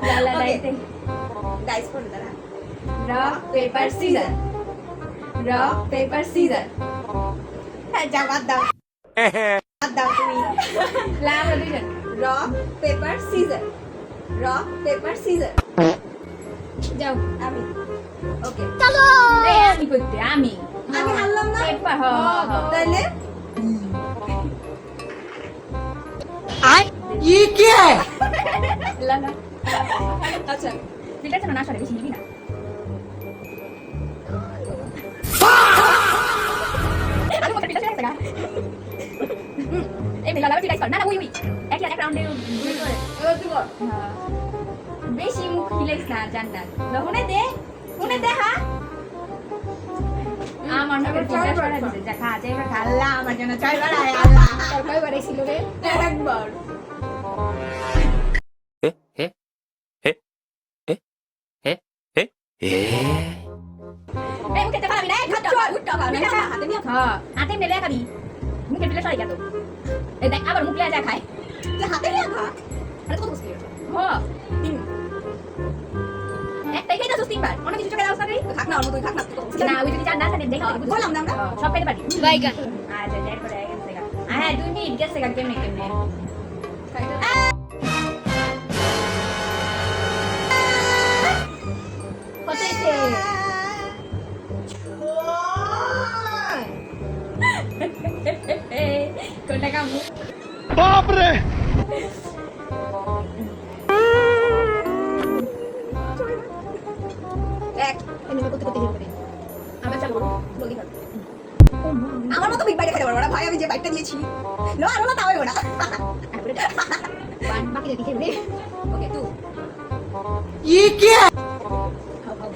Lala Okay. daite. Dice পড়ে দাঁড়া। Rock, paper, scissor. Rock, paper, scissor. হ্যাঁ যা বাদ দাও বাদ দাও তুমি। La আমরা দুইজন। Rock paper scissor. Rock paper scissor. যাও। আমি ওকে এই আমি করতে আমি হারলাম না? পেপার হ তাহলে ये क्या है? লালা আচ্ছা ফিল্টার চালা না সরে বেশি নিবি না আমি মত ফিল্টার চালা এই মেলা লালা ফিল্টার কর না না উই এক রাউন্ডে দুই করে এবার তুই বল। বেশি মুখ হিলাইস না জান্নাত লহনে দে হ্যাঁ আমার নামে ফিল্টার করা দিছে যা খা যাই খাল্লা আমার জন্য চাই বাড়ায় আল্লাহ তোর কয় বারে ছিল রে একবার এই মুখে দেখা না খাচ্ছ উঠ টাকা না হাতে নিয়ে হ্যাঁ হাতে মেলে খাবি মুখে ফিল্টার সরাই গেল এই দেখ আবার মুখ লিয়া যা খায় তুই হাতে নিয়ে খা। আরে কত মুশকিল হ্যাঁ তিন একটাই খাই দাও তিনবার অন্য কিছু চোখে দাও সারি থাক না অন্য তুই থাক না তুই কত না ওই যদি চার না থাকে দেখো বললাম না আমরা? সব পেতে পারি বাইগান আচ্ছা যাই করে গেছে গা হ্যাঁ 2 মিনিট গেছে গা কেমনে কত এসে কোনটা কামু बाप रे এক এমনি করতে করতে হিরো করে আবার চালু জলদি কর। আমার মতো বিগ বাইটে খেতে পারবো না ভাই, আমি যে বাইকটা দিয়েছি নো আর না তাও না। বাকি দেখি খেলবে ওকে টু ये क्या है? খাও খাও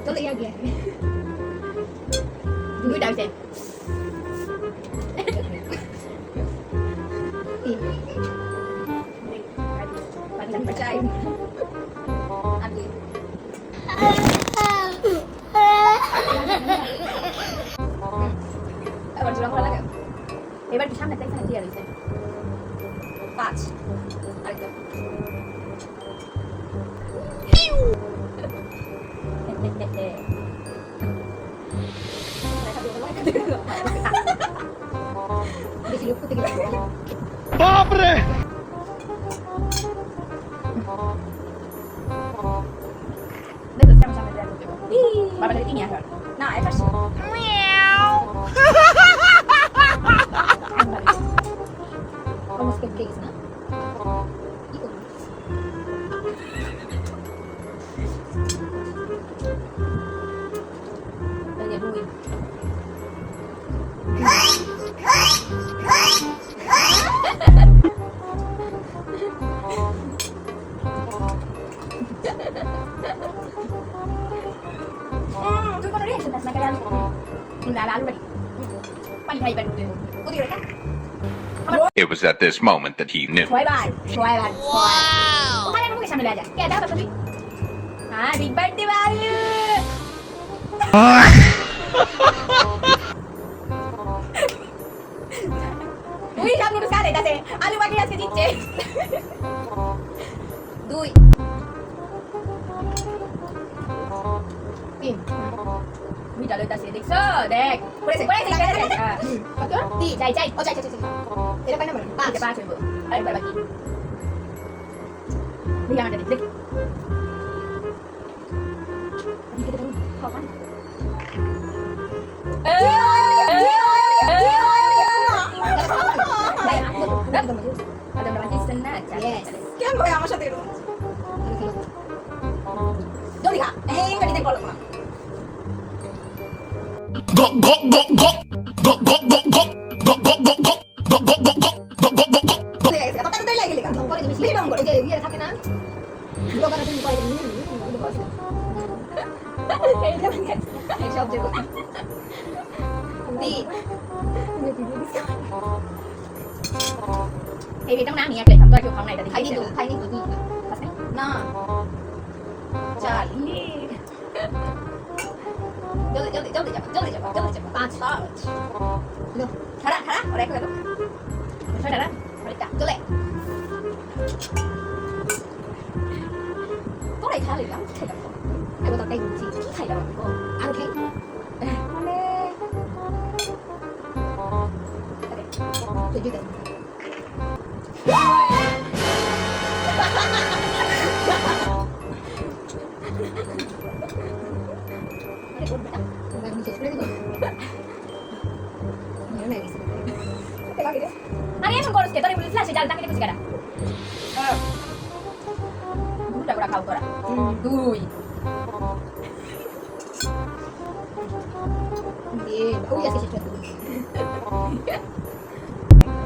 চলো ইয়া গিয়া দুইটা হইছে চাই আমি এবার জোড়া করা লাগে এবার কি সামনে তাইছে না ক্লিয়ার হইছে পাঁচ আরেকটা বেশি লোক করতে গেলে बाप रे দেখো সামনে সামনে দেয়া করতে বাবা দেখি নিয়ে আসা না এবার অলমোস্ট কেটে গেছে না কি করব তাহলে রুই তুই কোন রিঅ্যাকশন দাস না করে আলু না আলু বাড়ি পানি খাই বাড়ি ওদিকে রেখা It was at this moment that he knew. ছয় বার ওখানে মুখে সামনে লাগা কে দাও তুমি হ্যাঁ বিগ বার্থডে আলু তুই সব নুডলস খা দেতাছে আলু বাকি আজকে দিচ্ছে দুই তিন দুইটা লইতাছে দেখছো দেখ পড়েছে কত তিন চাই চাই ও চাই চাই চাই এটা কয় নাম্বার পাঁচ পাঁচ হইব আরেকবার বাকি দেখি আমাদের দেখি কেন ভাই আমার সাথে এরকম জলদি খা এই গাড়িতে বলো না Go go go go go go go go go go go go go go go go কত তাড়াতাড়ি লাগে লেখা করে দিবি লিবাম করে যে ইয়ে থাকে না দোকানে তুমি করে দিবি এই সব যে তিন এই এটা না আমি একটা খাম তো কেউ খাম না এটা খাইনি দেখি তো খাইনি তো তুই না চার জলদি জলদি জলদি যাবা জলদি যাবা জলদি যাবা পাঁচ খাড়া খাড়া ওরা একটু গেল ছয়টা না 아랬다. 그래. Có này khá là lắm, thầy đọc. Ai có tao đây gì, thầy đọc cô. Ăn ok. Được chưa? 아니 এখন করস কে তোরে বলি ফ্ল্যাশে জাল তাকে কিছু করা দুটা বড় খাও করা দুই Bien, uy, ya se echó todo.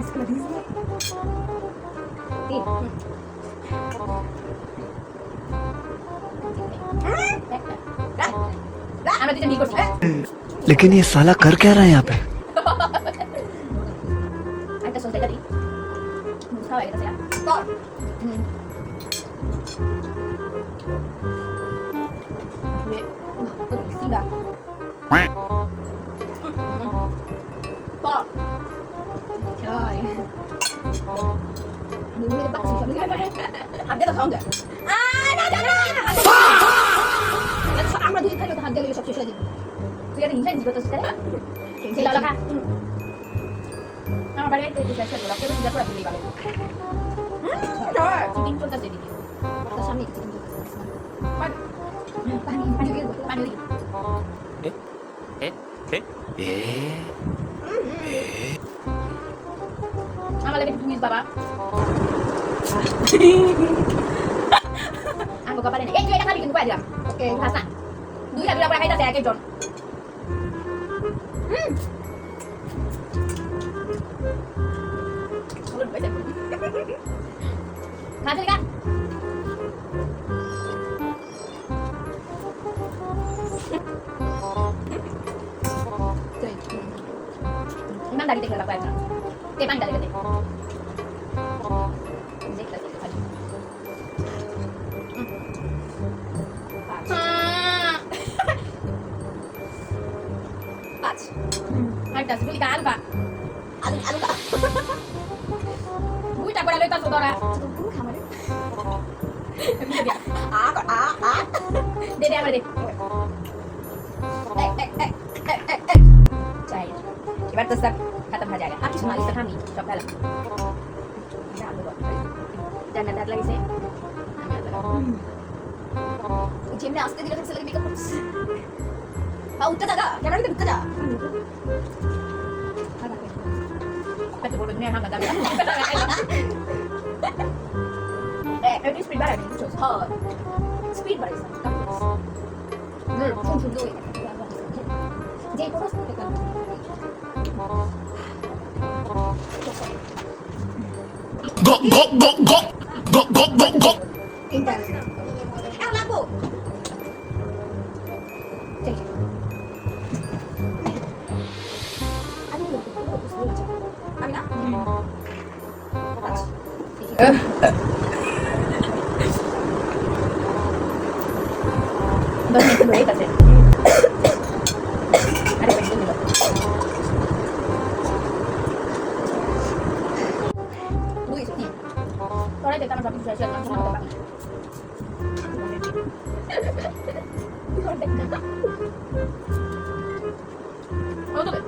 Es que lo dice. Sí. আমরা দুজন বিয়ে করছি लेकिन ये साला कर क्या रहा है यहाँ पे? একটা সলতে করি খাওয়া গেছে না Con. xin đã Con. Trời. Đừng có bắt sự sống cái Hạt là không kìa. À, nó sao ăn mà tôi thấy được hạt cái sọc sọc gì. তুই এটা ইংলিশ দিবি তো সেটা Thì লালা খা আমার বাড়ি আইতে দিছে সেটা লোকে বুঝা পড়া দিবি বাবা Trời. চিকেন চলতেছে দিবি Tao sao mình chỉ পানি পানি পানি দিবি আমার লাগে তুমি বাবা আমি কাপারে এই তুই এটা খাবি কিন্তু কই দিলাম ওকে হাসা দুই আর দুই খাইতাছে এক একজন খাতে গা Emang dari tek berapa ya? Emang dari tek. Bắt. Ada sebeli kan pak? Ăn cả. Bui tak boleh letak saudara. Cũng không đấy. Dia, Á còn á. dia apa dia? Ê. Cair. Ibarat tetap kata saja ya. Aku semua lista kami shop dalam. Dan ada lagi saya. Cimnya asli tidak bisa lagi makeup. Ah, udah tak? Kamera kita udah. Betul betul ni hang ada. Ini speed barat ni. Thôi. Speed baris. Không thử đuổi. Dây có rất là Go, go, go, go, go, go, go, go. Ăn lá bộ. Ăn đã. Dos ni dua itu sih. Ada benda juga. Đuổi xuống nhỉ. Kalau kita masuk di sosial langsung ada bang. Oh tu kan?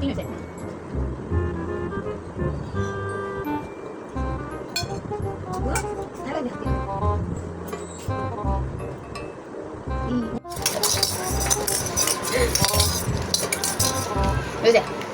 Ini sih. Thái bên này. Đi. Được chưa?